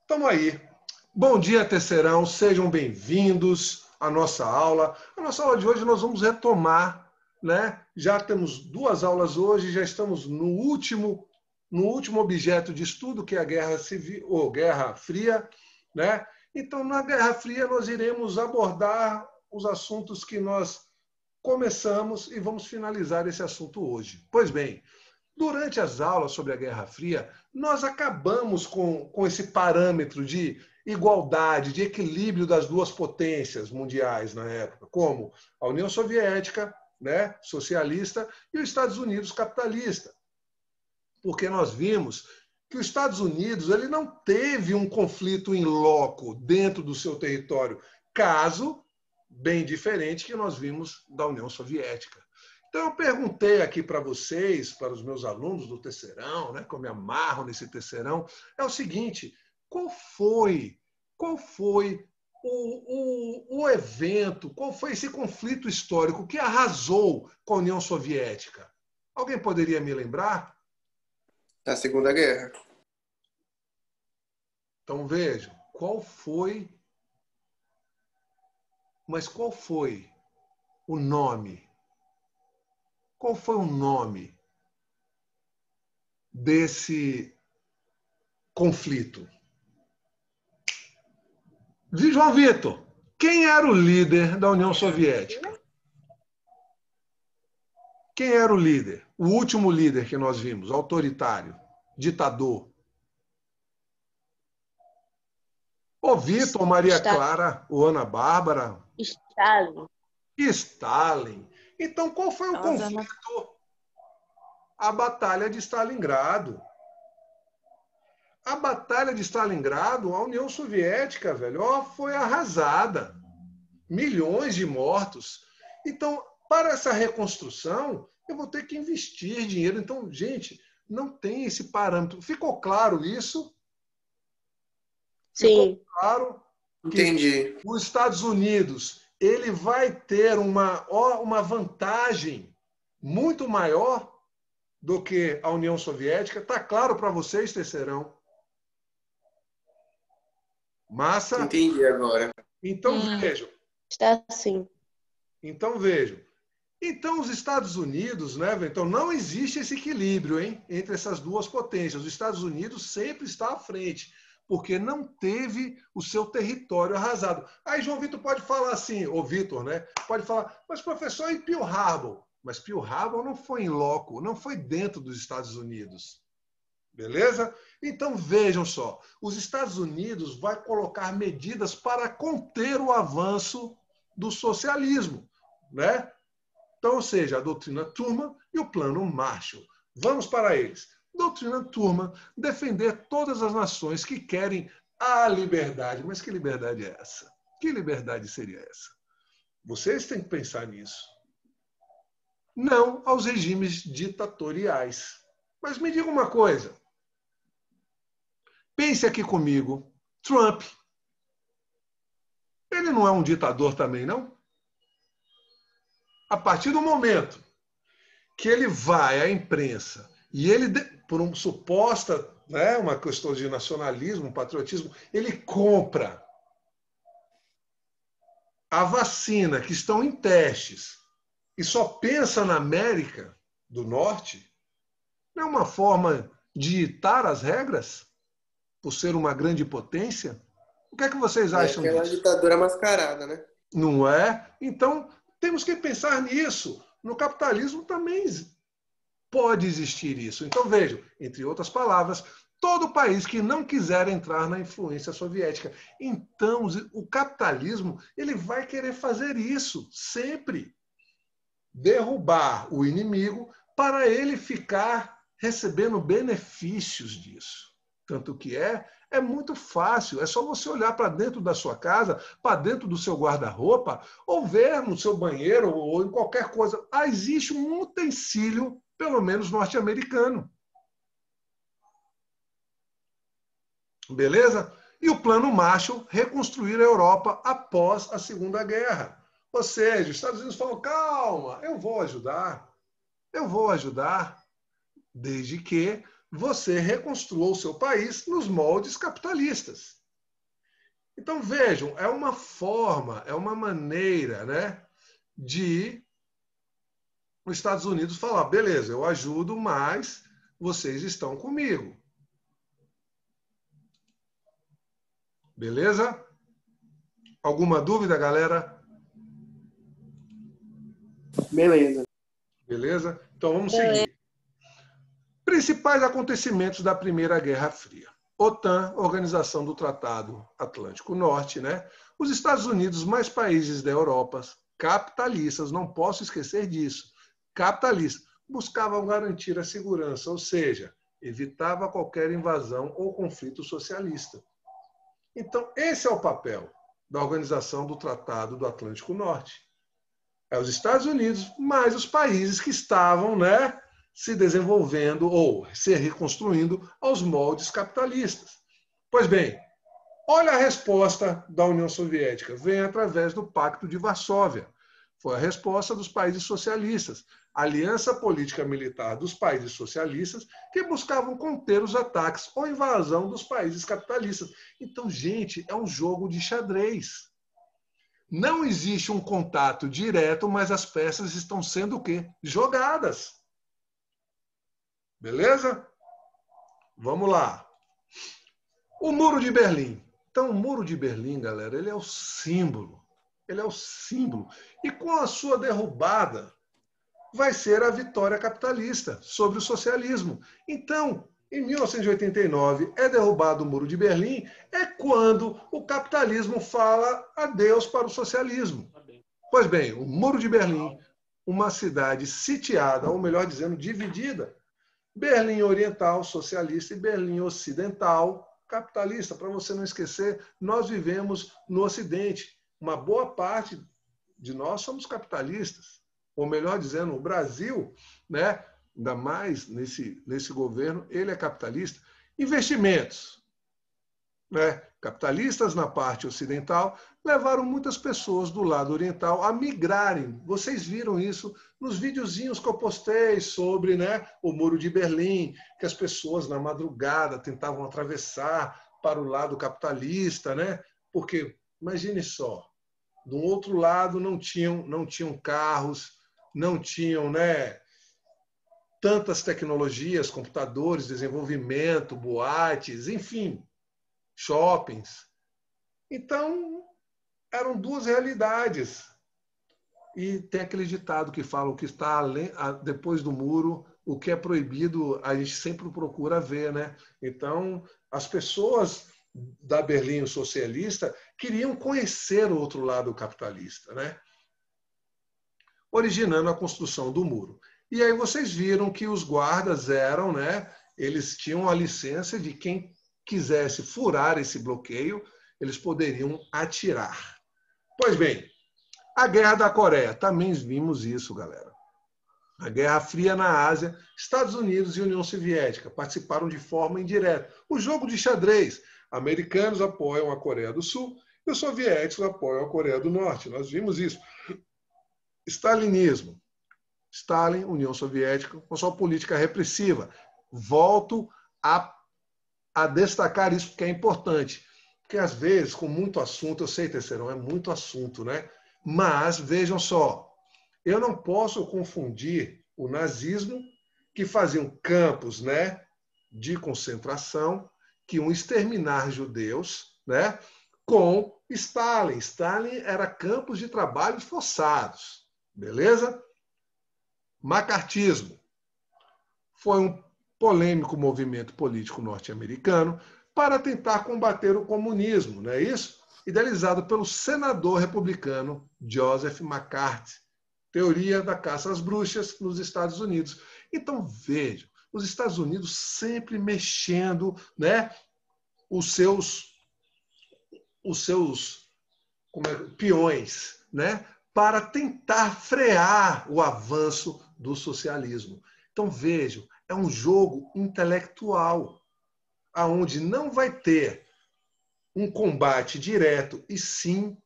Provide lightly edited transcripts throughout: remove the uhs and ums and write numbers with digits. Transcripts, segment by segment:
Estamos aí. Bom dia, Terceirão. Sejam bem-vindos à nossa aula. A nossa aula de hoje nós vamos retomar, né? Já temos 2 aulas hoje, já estamos no último objeto de estudo, que é a Guerra Civil, ou Guerra Fria, né? Então, na Guerra Fria, nós iremos abordar os assuntos que nós começamos e vamos finalizar esse assunto hoje. Pois bem, durante as aulas sobre a Guerra Fria, nós acabamos com esse parâmetro de igualdade, de equilíbrio das duas potências mundiais na época, como a União Soviética, né, socialista, e os Estados Unidos capitalista. Porque nós vimos que os Estados Unidos ele não teve um conflito in loco dentro do seu território, caso bem diferente que nós vimos da União Soviética. Então, eu perguntei aqui para vocês, para os meus alunos do terceirão, né, que eu me amarro nesse terceirão, é o seguinte: qual foi o evento, qual foi esse conflito histórico que arrasou com a União Soviética? Alguém poderia me lembrar? A Segunda Guerra. Então, vejam, mas qual foi o nome? Qual foi o nome desse conflito? João Vitor, quem era o líder da União Soviética? Quem era o líder? O último líder que nós vimos, autoritário, ditador. O Vitor, Maria Clara, ou Ana Bárbara? Stalin. Stalin. Então, qual foi o conflito? A Batalha de Stalingrado. A Batalha de Stalingrado, a União Soviética, velho, foi arrasada. Milhões de mortos. Então, para essa reconstrução, eu vou ter que investir dinheiro. Então, gente, não tem esse parâmetro. Ficou claro isso? Sim. Ficou claro que Entendi. os Estados Unidos ele vai ter uma vantagem muito maior do que a União Soviética. Está claro para vocês, terceirão? Massa? Entendi agora. Então, vejam. Está assim. Então, vejam. Então, os Estados Unidos, né? Então, não existe esse equilíbrio, hein, entre essas duas potências. Os Estados Unidos sempre está à frente, porque não teve o seu território arrasado. Aí, João Vitor pode falar assim, ou Vitor, né? Pode falar, mas professor, e Pearl Harbor? Mas Pearl Harbor não foi em loco, não foi dentro dos Estados Unidos. Beleza? Então, vejam só. Os Estados Unidos vai colocar medidas para conter o avanço do socialismo, né? Então, ou seja, a doutrina Truman e o plano Marshall. Vamos para eles. Doutrina Truman, defender todas as nações que querem a liberdade. Mas que liberdade é essa? Que liberdade seria essa? Vocês têm que pensar nisso. Não aos regimes ditatoriais. Mas me diga uma coisa. Pense aqui comigo. Trump. Ele não é um ditador também, não? A partir do momento que ele vai à imprensa e ele, por uma suposta, né, uma questão de nacionalismo, patriotismo, ele compra a vacina que estão em testes e só pensa na América do Norte, não é uma forma de ditar as regras por ser uma grande potência? O que é que vocês acham aquela disso? ditadura mascarada, né? Não é? Então, temos que pensar nisso. No capitalismo também pode existir isso. Então, vejam, entre outras palavras, todo país que não quiser entrar na influência soviética. Então, o capitalismo ele vai querer fazer isso sempre. Derrubar o inimigo para ele ficar recebendo benefícios disso. Tanto que é muito fácil. É só você olhar para dentro da sua casa, para dentro do seu guarda-roupa, ou ver no seu banheiro, ou em qualquer coisa. Existe um utensílio, pelo menos norte-americano. Beleza? E o plano Marshall, reconstruir a Europa após a Segunda Guerra. Ou seja, os Estados Unidos falam, calma, eu vou ajudar, desde que você reconstrua o seu país nos moldes capitalistas. Então, vejam, é uma forma, é uma maneira, né, de os Estados Unidos falar, beleza, eu ajudo, mas vocês estão comigo. Beleza? Alguma dúvida, galera? Beleza. Beleza? Então vamos Beleza. seguir. Principais acontecimentos da Primeira Guerra Fria. OTAN, Organização do Tratado Atlântico Norte, né? Os Estados Unidos, mais países da Europa, capitalistas, não posso esquecer disso, capitalistas, buscavam garantir a segurança, ou seja, evitava qualquer invasão ou conflito socialista. Então, esse é o papel da Organização do Tratado do Atlântico Norte. É os Estados Unidos, mais os países que estavam, né, se desenvolvendo ou se reconstruindo aos moldes capitalistas. Pois bem, olha a resposta da União Soviética. Vem através do Pacto de Varsóvia. Foi a resposta dos países socialistas. A aliança política militar dos países socialistas que buscavam conter os ataques ou invasão dos países capitalistas. Então, gente, é um jogo de xadrez. Não existe um contato direto, mas as peças estão sendo o quê? Jogadas. Beleza? Vamos lá. O Muro de Berlim. Então, o Muro de Berlim, galera, ele é o símbolo. Ele é o símbolo. E com a sua derrubada, vai ser a vitória capitalista sobre o socialismo. Então, em 1989, é derrubado o Muro de Berlim, é quando o capitalismo fala adeus para o socialismo. Pois bem, o Muro de Berlim, uma cidade sitiada, ou melhor dizendo, dividida. Berlim Oriental, socialista, e Berlim Ocidental, capitalista. Para você não esquecer, nós vivemos no Ocidente. Uma boa parte de nós somos capitalistas. Ou melhor dizendo, o Brasil, né, ainda mais nesse governo, ele é capitalista. Investimentos, né, capitalistas na parte ocidental, levaram muitas pessoas do lado oriental a migrarem. Vocês viram isso nos videozinhos que eu postei sobre, né, o Muro de Berlim, que as pessoas na madrugada tentavam atravessar para o lado capitalista, né? Porque, imagine só, do outro lado não tinham carros, não tinham, né, tantas tecnologias, computadores, desenvolvimento, boates, enfim, shoppings. Então, eram duas realidades. E tem aquele ditado que fala o que está depois do muro, o que é proibido, a gente sempre procura ver, né? Então, as pessoas da Berlim socialista queriam conhecer o outro lado capitalista, né? Originando a construção do muro. E aí vocês viram que os guardas eram, né? Eles tinham a licença de quem quisesse furar esse bloqueio, eles poderiam atirar. Pois bem, a Guerra da Coreia, também vimos isso, galera. A Guerra Fria na Ásia, Estados Unidos e União Soviética participaram de forma indireta. O jogo de xadrez, americanos apoiam a Coreia do Sul e os soviéticos apoiam a Coreia do Norte. Nós vimos isso. Stalinismo. Stalin, União Soviética, com sua política repressiva. Volto a destacar isso porque é importante. Porque, às vezes, com muito assunto, eu sei, Terceirão, é muito assunto, né? Mas, vejam só, eu não posso confundir o nazismo, que faziam campos, né, de concentração, que iam exterminar judeus, né, com Stalin. Stalin era campos de trabalho forçados. Beleza? Macartismo. Foi um polêmico movimento político norte-americano para tentar combater o comunismo, não é isso? Idealizado pelo senador republicano Joseph McCarthy. Teoria da caça às bruxas nos Estados Unidos. Então, vejam, os Estados Unidos sempre mexendo, né, os seus peões, né, para tentar frear o avanço do socialismo. Então, vejam, é um jogo intelectual, aonde não vai ter um combate direto, e sim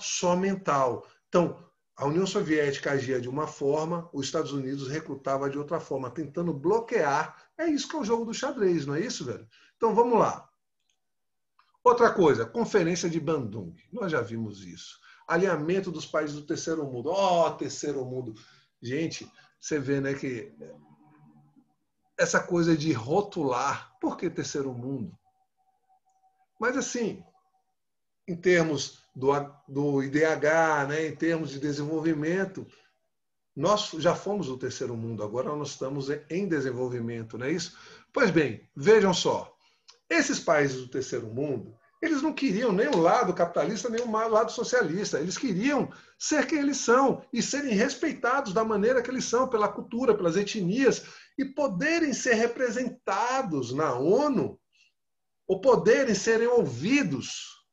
só mental. Então, a União Soviética agia de uma forma, os Estados Unidos recrutava de outra forma, tentando bloquear É isso que é o jogo do xadrez, não é isso, velho? Então vamos lá. Outra coisa, Conferência de Bandung. Nós já vimos isso. Alinhamento dos países do terceiro mundo. Terceiro mundo. Gente, você vê, né, que essa coisa de rotular, por que terceiro mundo? Mas assim, em termos do IDH, né, em termos de desenvolvimento, nós já fomos o terceiro mundo, agora nós estamos em desenvolvimento, não é isso? Pois bem, vejam só, esses países do terceiro mundo, eles não queriam nem o lado capitalista, nem o lado socialista. Eles queriam ser quem eles são e serem respeitados da maneira que eles são, pela cultura, pelas etnias, e poderem ser representados na ONU, ou poderem serem ouvidos.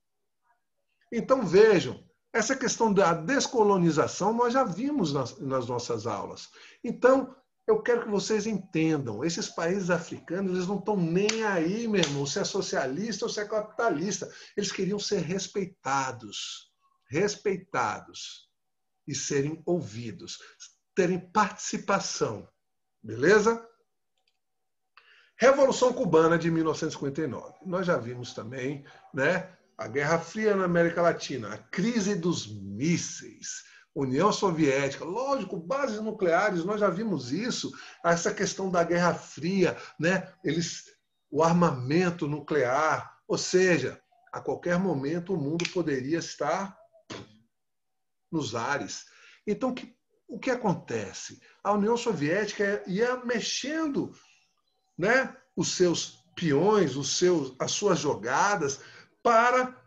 Então, vejam, essa questão da descolonização nós já vimos nas nossas aulas. Então, eu quero que vocês entendam, esses países africanos, eles não estão nem aí, meu irmão, se é socialista ou se é capitalista. Eles queriam ser respeitados e serem ouvidos, terem participação. Beleza? Revolução Cubana de 1959. Nós já vimos também, né, a Guerra Fria na América Latina, a crise dos mísseis, União Soviética, lógico, bases nucleares, nós já vimos isso, essa questão da Guerra Fria, né? O armamento nuclear, ou seja, a qualquer momento o mundo poderia estar nos ares. Então, o que acontece? A União Soviética ia mexendo, né, os seus peões, as suas jogadas, para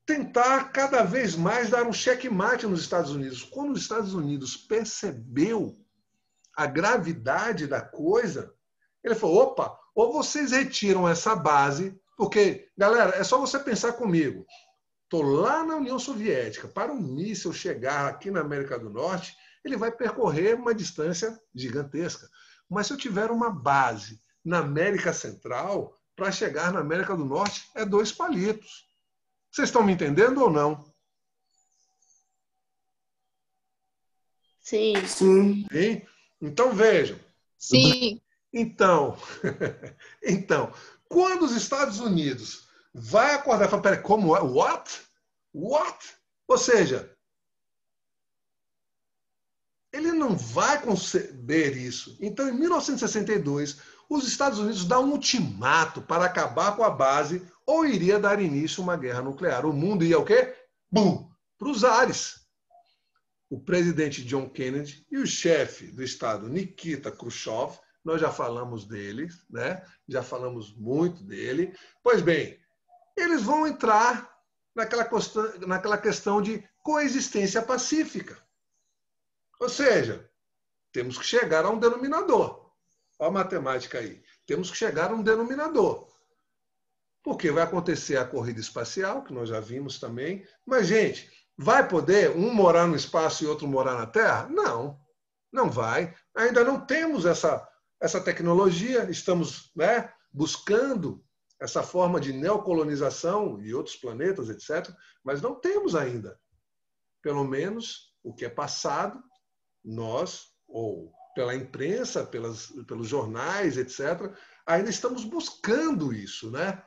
tentar cada vez mais dar um checkmate nos Estados Unidos. Quando os Estados Unidos percebeu a gravidade da coisa, ele falou, opa, ou vocês retiram essa base, porque, galera, é só você pensar comigo, estou lá na União Soviética, para um míssil chegar aqui na América do Norte, ele vai percorrer uma distância gigantesca. Mas se eu tiver uma base na América Central, para chegar na América do Norte, é 2 palitos. Vocês estão me entendendo ou não? Sim. Sim. Sim? Então, vejam. Sim. Então, quando os Estados Unidos vai acordar e falar, peraí, como é? What? What? Ou seja, ele não vai conceber isso. Então, em 1962, os Estados Unidos dão um ultimato para acabar com a base ou iria dar início a uma guerra nuclear. O mundo ia o quê? Bum! Para os ares. O presidente John Kennedy e o chefe do Estado, Nikita Khrushchev, nós já falamos dele, né? Já falamos muito dele. Pois bem, eles vão entrar naquela questão de coexistência pacífica. Ou seja, temos que chegar a um denominador. Olha a matemática aí. Temos que chegar a um denominador. Porque vai acontecer a corrida espacial, que nós já vimos também. Mas, gente, vai poder um morar no espaço e outro morar na Terra? Não, não vai. Ainda não temos essa tecnologia. Estamos, né, buscando essa forma de neocolonização e outros planetas, etc. Mas não temos ainda. Pelo menos o que é passado, nós, ou pela imprensa, pelos jornais, etc., ainda estamos buscando isso, né?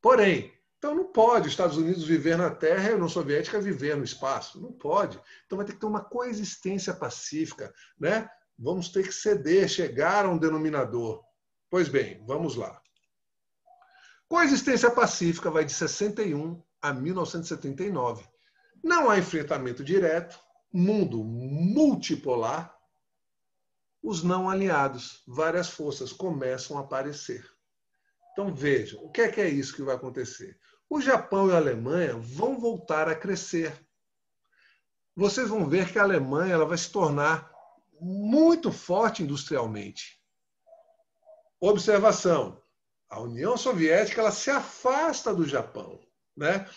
Porém, então não pode os Estados Unidos viver na Terra e a União Soviética viver no espaço. Não pode. Então vai ter que ter uma coexistência pacífica, né? Vamos ter que ceder, chegar a um denominador. Pois bem, vamos lá. Coexistência pacífica vai de 61 a 1979. Não há enfrentamento direto, mundo multipolar. Os não aliados, várias forças começam a aparecer. Então vejam, o que é isso que vai acontecer? O Japão e a Alemanha vão voltar a crescer. Vocês vão ver que a Alemanha ela vai se tornar muito forte industrialmente. Observação, a União Soviética ela se afasta do Japão, né?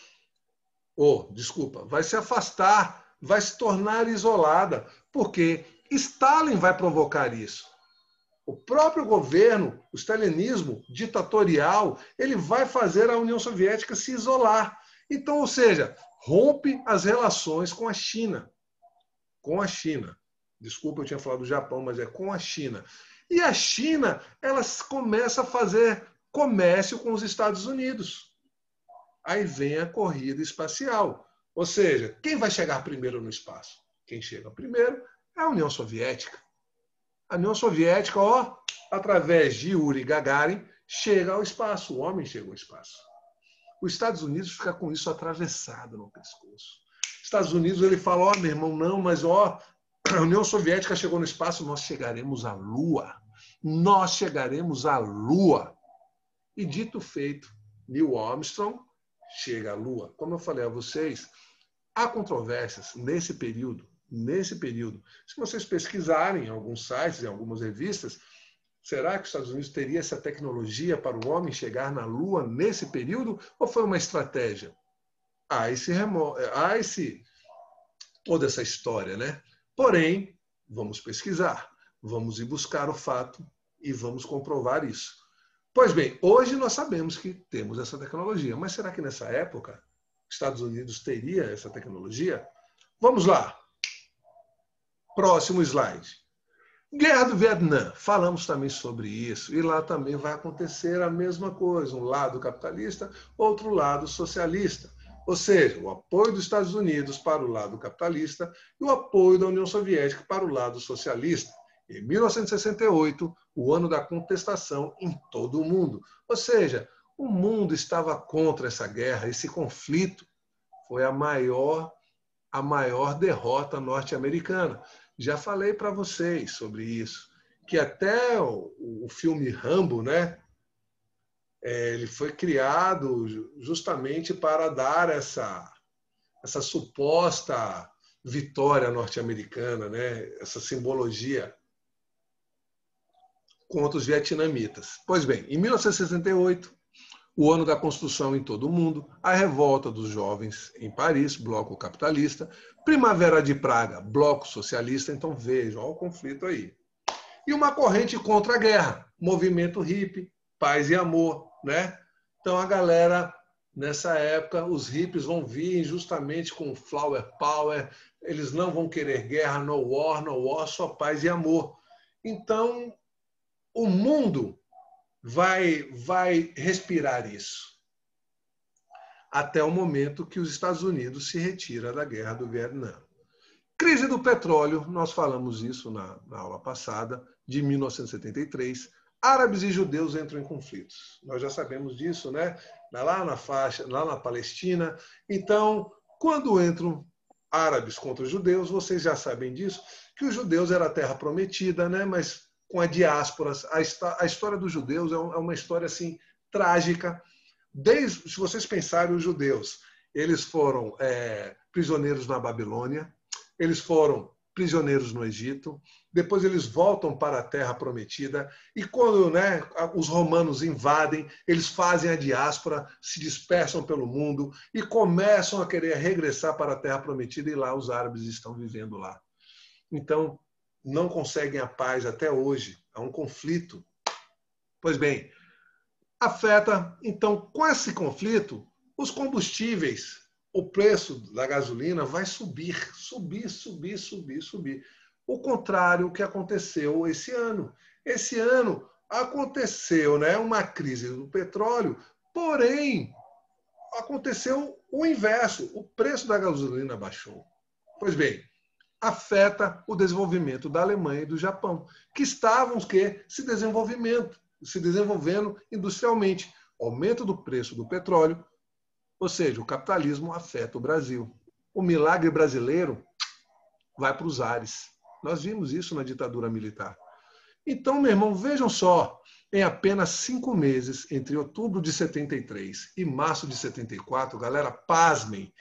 Desculpa, vai se afastar, vai se tornar isolada, porque Stalin vai provocar isso. O próprio governo, o stalinismo ditatorial, ele vai fazer a União Soviética se isolar. Então, ou seja, rompe as relações com a China. Com a China. Desculpa, eu tinha falado do Japão, mas é com a China. E a China, ela começa a fazer comércio com os Estados Unidos. Aí vem a corrida espacial. Ou seja, quem vai chegar primeiro no espaço? Quem chega primeiro é a União Soviética. A União Soviética, através de Yuri Gagarin, chega ao espaço. O homem chega ao espaço. Os Estados Unidos fica com isso atravessado no pescoço. Os Estados Unidos, ele fala, meu irmão, não, mas a União Soviética chegou no espaço, nós chegaremos à Lua. Nós chegaremos à Lua. E dito feito, Neil Armstrong chega à Lua. Como eu falei a vocês, há controvérsias nesse período. Se vocês pesquisarem em alguns sites, em algumas revistas, será que os Estados Unidos teria essa tecnologia para o homem chegar na Lua nesse período? Ou foi uma estratégia? Há toda essa história, né? Porém, vamos pesquisar, vamos ir buscar o fato e vamos comprovar isso. Pois bem, hoje nós sabemos que temos essa tecnologia, mas será que nessa época os Estados Unidos teria essa tecnologia? Vamos lá. Próximo slide. Guerra do Vietnã. Falamos também sobre isso. E lá também vai acontecer a mesma coisa. Um lado capitalista, outro lado socialista. Ou seja, o apoio dos Estados Unidos para o lado capitalista e o apoio da União Soviética para o lado socialista. Em 1968, o ano da contestação em todo o mundo. Ou seja, o mundo estava contra essa guerra, esse conflito. Foi a maior derrota norte-americana. Já falei para vocês sobre isso, que até o filme Rambo, né, ele foi criado justamente para dar essa suposta vitória norte-americana, né, essa simbologia contra os vietnamitas. Pois bem, em 1968, o ano da construção em todo o mundo, a revolta dos jovens em Paris, bloco capitalista, Primavera de Praga, bloco socialista, então vejam, olha o conflito aí. E uma corrente contra a guerra, movimento hippie, paz e amor, né? Então a galera, nessa época, os hippies vão vir justamente com flower power, eles não vão querer guerra, no war, só paz e amor. Então, o mundo vai respirar isso. Até o momento que os Estados Unidos se retira da Guerra do Vietnã. Crise do petróleo, nós falamos isso na aula passada, de 1973. Árabes e judeus entram em conflitos. Nós já sabemos disso, né? Lá na Palestina. Então, quando entram árabes contra os judeus, vocês já sabem disso, que os judeus era a terra prometida, né? Mas com a diáspora, a história dos judeus é uma história assim trágica. Se vocês pensarem, os judeus, eles foram prisioneiros na Babilônia, eles foram prisioneiros no Egito, depois eles voltam para a Terra Prometida, e quando os romanos invadem, eles fazem a diáspora, se dispersam pelo mundo e começam a querer regressar para a Terra Prometida, e lá os árabes estão vivendo lá. Então, não conseguem a paz até hoje, há um conflito. Pois bem, afeta, então, com esse conflito, os combustíveis, o preço da gasolina vai subir. O contrário que aconteceu esse ano. Esse ano aconteceu uma crise do petróleo, porém, aconteceu o inverso, o preço da gasolina baixou. Pois bem, afeta o desenvolvimento da Alemanha e do Japão, que estavam se desenvolvendo industrialmente. Aumento do preço do petróleo, ou seja, o capitalismo afeta o Brasil. O milagre brasileiro vai para os ares. Nós vimos isso na ditadura militar. Então, meu irmão, vejam só, em apenas 5 meses, entre outubro de 73 e março de 74, galera, pasmem,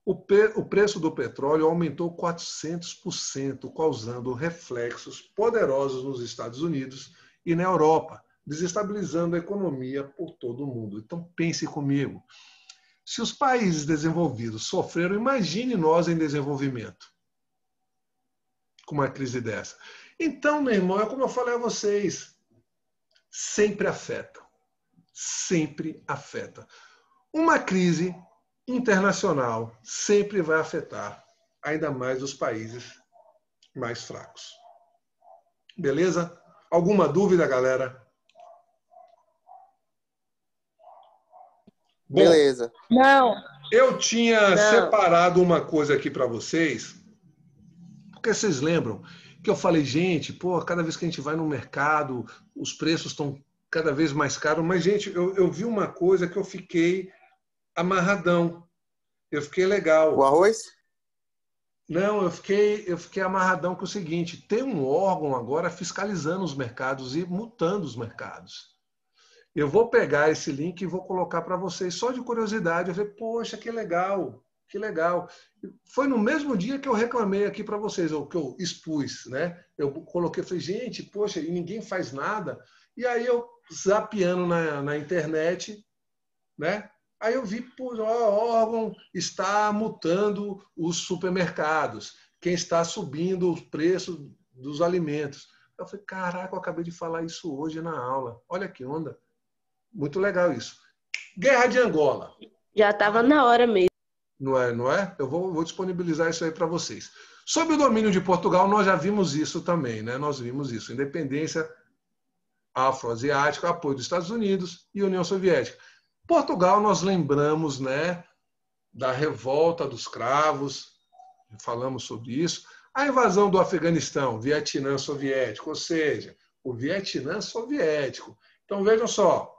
o preço do petróleo aumentou 400%, causando reflexos poderosos nos Estados Unidos e na Europa, desestabilizando a economia por todo o mundo. Então, pense comigo. Se os países desenvolvidos sofreram, imagine nós em desenvolvimento com uma crise dessa. Então, meu irmão, é como eu falei a vocês, sempre afeta. Sempre afeta. Uma crise internacional sempre vai afetar ainda mais os países mais fracos. Beleza? Alguma dúvida, galera? Bom, Beleza. Não, eu tinha não. separado uma coisa aqui para vocês, porque vocês lembram que eu falei, gente, pô, cada vez que a gente vai no mercado, os preços estão cada vez mais caros, mas, gente, eu vi uma coisa que eu fiquei amarradão, eu fiquei O legal. arroz? Não, eu fiquei amarradão com o seguinte, tem um órgão agora fiscalizando os mercados e multando os mercados. Eu vou pegar esse link e vou colocar para vocês, só de curiosidade. Eu falei, poxa, que legal, que legal. Foi no mesmo dia que eu reclamei aqui para vocês, ou que eu expus, né? Eu coloquei, falei, gente, poxa, e ninguém faz nada. E aí eu, zapeando na internet, né? Aí eu vi, pô, o órgão está multando os supermercados, quem está subindo os preços dos alimentos. Eu falei, caraca, eu acabei de falar isso hoje na aula. Olha que onda. Muito legal isso. Guerra de Angola. Já estava na hora mesmo. Não é? Não é? Eu vou disponibilizar isso aí para vocês. Sob o domínio de Portugal, nós já vimos isso também, né? Nós vimos isso. Independência afroasiática, apoio dos Estados Unidos e União Soviética. Portugal, nós lembramos, né, da revolta dos cravos, falamos sobre isso. A invasão do Afeganistão, Vietnã soviético, ou seja, o Vietnã soviético. Então, vejam só,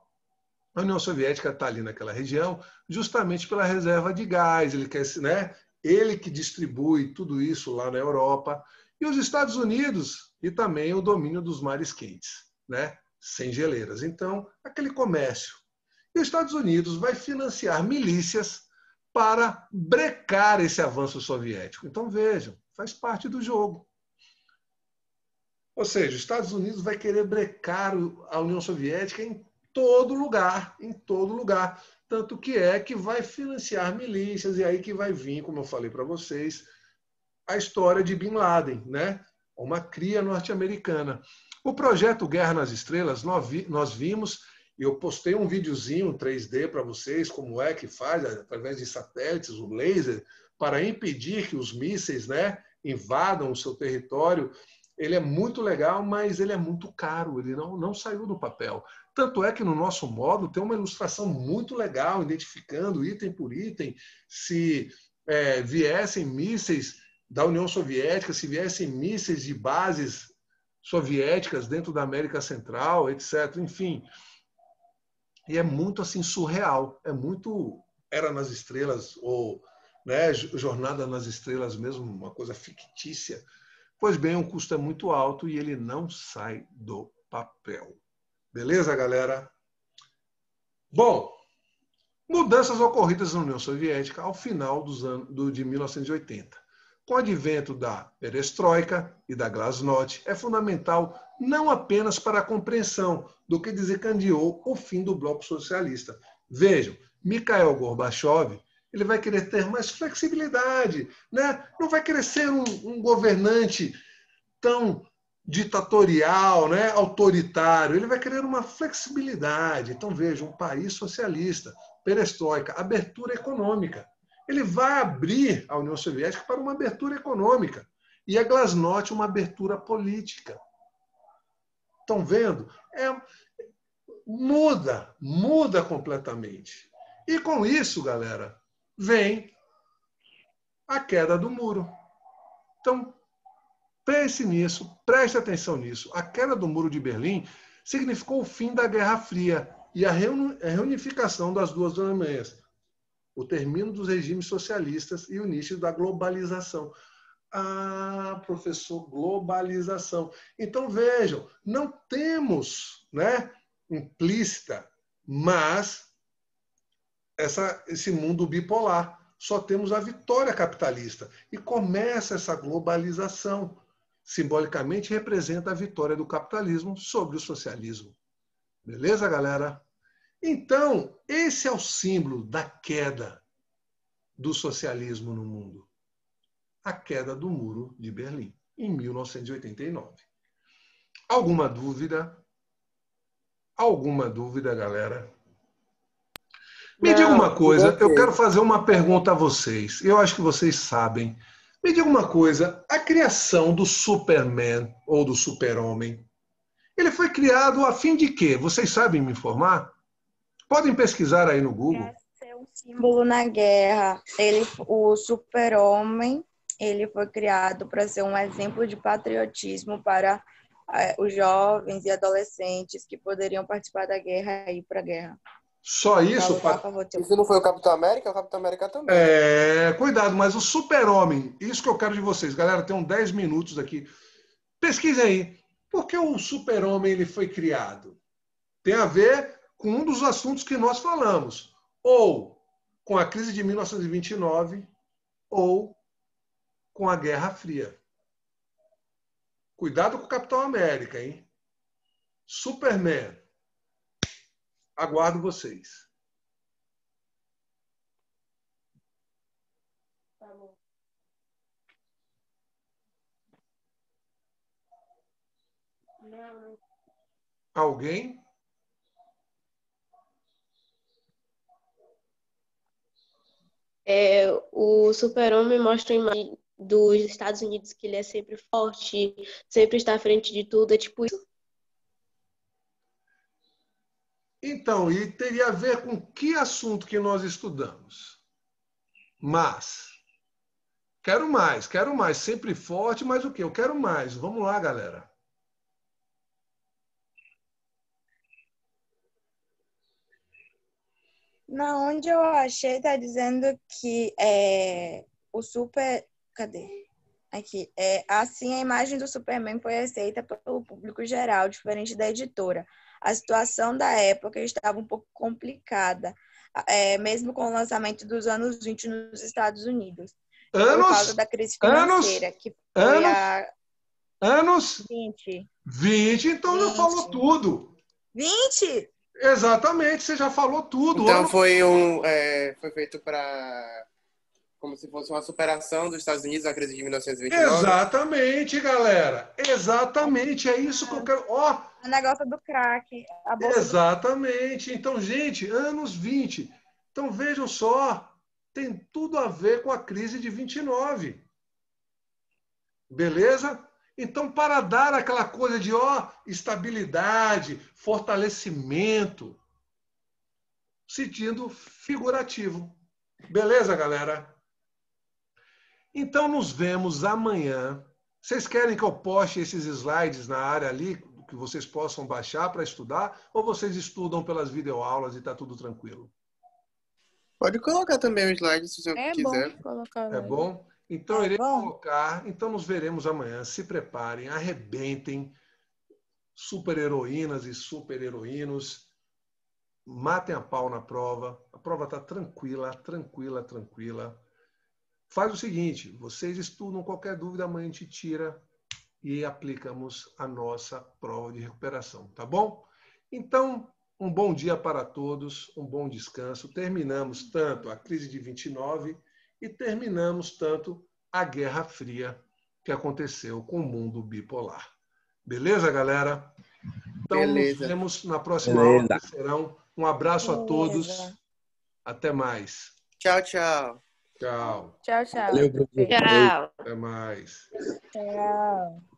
a União Soviética está ali naquela região justamente pela reserva de gás, ele quer, né, ele que distribui tudo isso lá na Europa, e os Estados Unidos e também o domínio dos mares quentes, né, sem geleiras. Então, aquele comércio. E os Estados Unidos vai financiar milícias para brecar esse avanço soviético. Então, vejam, faz parte do jogo. Ou seja, os Estados Unidos vai querer brecar a União Soviética em todo lugar, em todo lugar. Tanto que é que vai financiar milícias, e aí que vai vir, como eu falei para vocês, a história de Bin Laden, né? Uma cria norte-americana. O projeto Guerra nas Estrelas, nós vimos, eu postei um videozinho 3D para vocês, como é que faz, através de satélites, o laser, para impedir que os mísseis, né, invadam o seu território. Ele é muito legal, mas ele é muito caro, ele não saiu do papel. Tanto é que no nosso módulo tem uma ilustração muito legal, identificando item por item, se viessem mísseis da União Soviética, se viessem mísseis de bases soviéticas dentro da América Central, etc. Enfim, e é muito assim surreal, é muito Era nas Estrelas, ou, né, Jornada nas Estrelas mesmo, uma coisa fictícia. Pois bem, o custo é muito alto e ele não sai do papel. Beleza, galera? Bom, mudanças ocorridas na União Soviética ao final de 1980. Com o advento da perestroika e da glasnost, é fundamental não apenas para a compreensão do que desencadeou o fim do bloco socialista. Vejam, Mikhail Gorbachev, ele vai querer ter mais flexibilidade, né? Não vai querer ser um governante tão ditatorial, né? Autoritário. Ele vai querer uma flexibilidade. Então, veja, um país socialista, perestroika, abertura econômica. Ele vai abrir a União Soviética para uma abertura econômica. E a glasnost uma abertura política. Estão vendo? Muda completamente. E com isso, galera, vem a queda do muro. Então, pense nisso, preste atenção nisso. A queda do Muro de Berlim significou o fim da Guerra Fria e a reunificação das duas Alemanhas, o término dos regimes socialistas e o início da globalização. Ah, professor, globalização. Então, vejam, não temos, né, implícita, mas esse mundo bipolar. Só temos a vitória capitalista. E começa essa globalização. Simbolicamente representa a vitória do capitalismo sobre o socialismo. Beleza, galera? Então, esse é o símbolo da queda do socialismo no mundo. A queda do Muro de Berlim, em 1989. Alguma dúvida? Alguma dúvida, galera? Me diga uma coisa, eu quero fazer uma pergunta a vocês. Eu acho que vocês sabem Me diga uma coisa, a criação do Superman ou do Super-Homem, ele foi criado a fim de quê? Vocês sabem me informar? Podem pesquisar aí no Google. Para ser um símbolo na guerra, o super-homem, ele foi criado para ser um exemplo de patriotismo para os jovens e adolescentes que poderiam participar da guerra e ir para a guerra. Só isso? Isso não foi o Capitão América? O Capitão América também. Cuidado, mas o Super-Homem, isso que eu quero de vocês. Galera, tem uns 10 minutos aqui. Pesquisem aí. Por que o Super-Homem ele foi criado? Tem a ver com um dos assuntos que nós falamos. Ou com a crise de 1929, ou com a Guerra Fria. Cuidado com o Capitão América, hein? Superman. Aguardo vocês. Tá bom. Não. Alguém? O Super-Homem mostra a imagem dos Estados Unidos, que ele é sempre forte, sempre está à frente de tudo. É tipo isso. Então, e teria a ver com que assunto que nós estudamos? Mas, quero mais. Sempre forte, mas o quê? Eu quero mais. Vamos lá, galera. Na onde eu achei, tá dizendo que o super... Cadê? Aqui. Assim, a imagem do Superman foi aceita pelo público geral, diferente da editora. A situação da época estava um pouco complicada, mesmo com o lançamento dos anos 20 nos Estados Unidos. Por causa da crise financeira, que foi anos 20. 20, então já falou tudo. 20? Exatamente, você já falou tudo. Então foi feito para como se fosse uma superação dos Estados Unidos na crise de 1929. Exatamente, galera. Exatamente, é isso que eu quero. O negócio do crack. A bolsa exatamente. Então, gente, anos 20. Então, vejam só, tem tudo a ver com a crise de 29. Beleza? Então, para dar aquela coisa de estabilidade, fortalecimento, sentido figurativo. Beleza, galera? Então, nos vemos amanhã. Vocês querem que eu poste esses slides na área ali, que vocês possam baixar para estudar, ou vocês estudam pelas videoaulas e está tudo tranquilo? Pode colocar também o slide, se você quiser. Bom colocar. É bom? Então, eu irei colocar. Então, nos veremos amanhã. Se preparem, arrebentem. Super-heroínas e super-heroínos. Matem a pau na prova. A prova está tranquila. Faz o seguinte, vocês estudam, qualquer dúvida, amanhã a gente tira e aplicamos a nossa prova de recuperação, tá bom? Então, um bom dia para todos, um bom descanso. Terminamos tanto a crise de 29 e terminamos tanto a Guerra Fria que aconteceu com o mundo bipolar. Beleza, galera? Então, nos vemos na próxima aula, que serão. Um abraço a todos. Até mais. Tchau, tchau. Tchau. Tchau, tchau. Tchau. Até mais. Tchau.